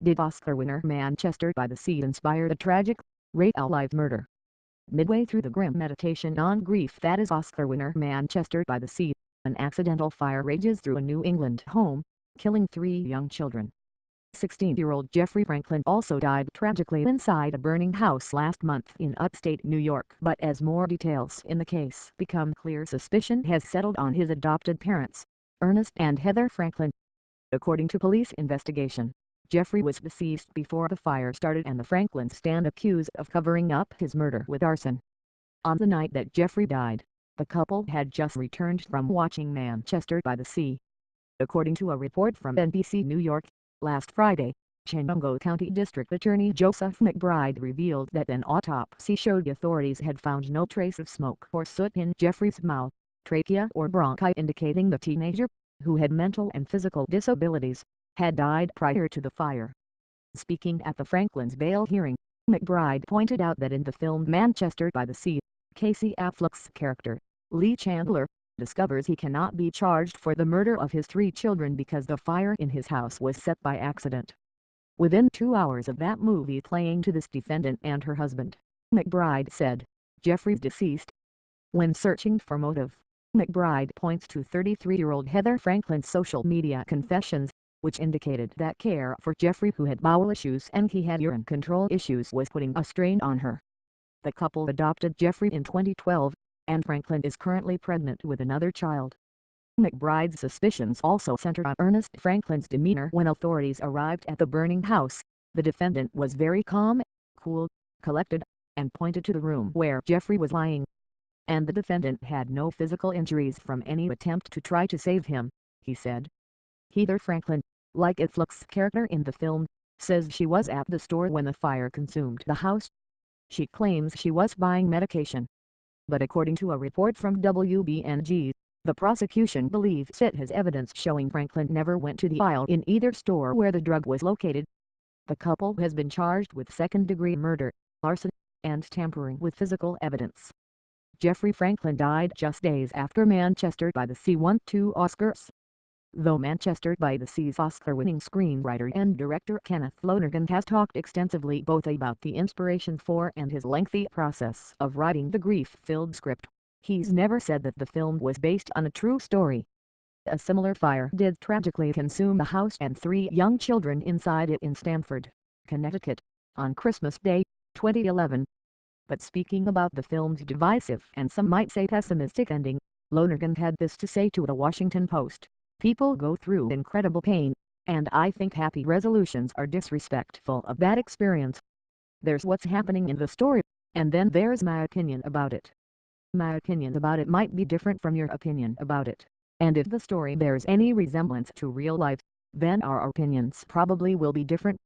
Did Oscar winner Manchester by the Sea inspire the tragic, real-life murder? Midway through the grim meditation on grief that is Oscar winner Manchester by the Sea, an accidental fire rages through a New England home, killing 3 young children. 16-year-old Jeffrey Franklin also died tragically inside a burning house last month in upstate New York. But as more details in the case become clear, suspicion has settled on his adopted parents, Ernest and Heather Franklin. According to police investigation, Jeffrey was deceased before the fire started and the Franklins stand accused of covering up his murder with arson. On the night that Jeffrey died, the couple had just returned from watching Manchester by the Sea. According to a report from NBC New York, last Friday, Chenango County District Attorney Joseph McBride revealed that an autopsy showed authorities had found no trace of smoke or soot in Jeffrey's mouth, trachea or bronchi, indicating the teenager, who had mental and physical disabilities, had died prior to the fire. Speaking at the Franklin's bail hearing, McBride pointed out that in the film Manchester by the Sea, Casey Affleck's character, Lee Chandler, discovers he cannot be charged for the murder of his 3 children because the fire in his house was set by accident. Within 2 hours of that movie playing to this defendant and her husband, McBride said, Jeffrey's deceased. When searching for motive, McBride points to 33-year-old Heather Franklin's social media confessions, which indicated that care for Jeffrey, who had bowel issues and he had urine control issues, was putting a strain on her. The couple adopted Jeffrey in 2012, and Franklin is currently pregnant with another child. McBride's suspicions also center on Ernest Franklin's demeanor when authorities arrived at the burning house. The defendant was very calm, cool, collected, and pointed to the room where Jeffrey was lying. And the defendant had no physical injuries from any attempt to try to save him, he said. Heather Franklin, like Affleck's character in the film, says she was at the store when the fire consumed the house. She claims she was buying medication. But according to a report from WBNG, the prosecution believes it has evidence showing Franklin never went to the aisle in either store where the drug was located. The couple has been charged with second-degree murder, arson, and tampering with physical evidence. Jeffrey Franklin died just days after Manchester by the Sea won 2 Oscars. Though Manchester by the Sea's Oscar-winning screenwriter and director Kenneth Lonergan has talked extensively both about the inspiration for and his lengthy process of writing the grief-filled script, he's never said that the film was based on a true story. A similar fire did tragically consume the house and 3 young children inside it in Stamford, Connecticut, on Christmas Day, 2011. But speaking about the film's divisive and some might say pessimistic ending, Lonergan had this to say to the Washington Post. People go through incredible pain, and I think happy resolutions are disrespectful of that experience. There's what's happening in the story, and then there's my opinion about it. My opinion about it might be different from your opinion about it, and if the story bears any resemblance to real life, then our opinions probably will be different.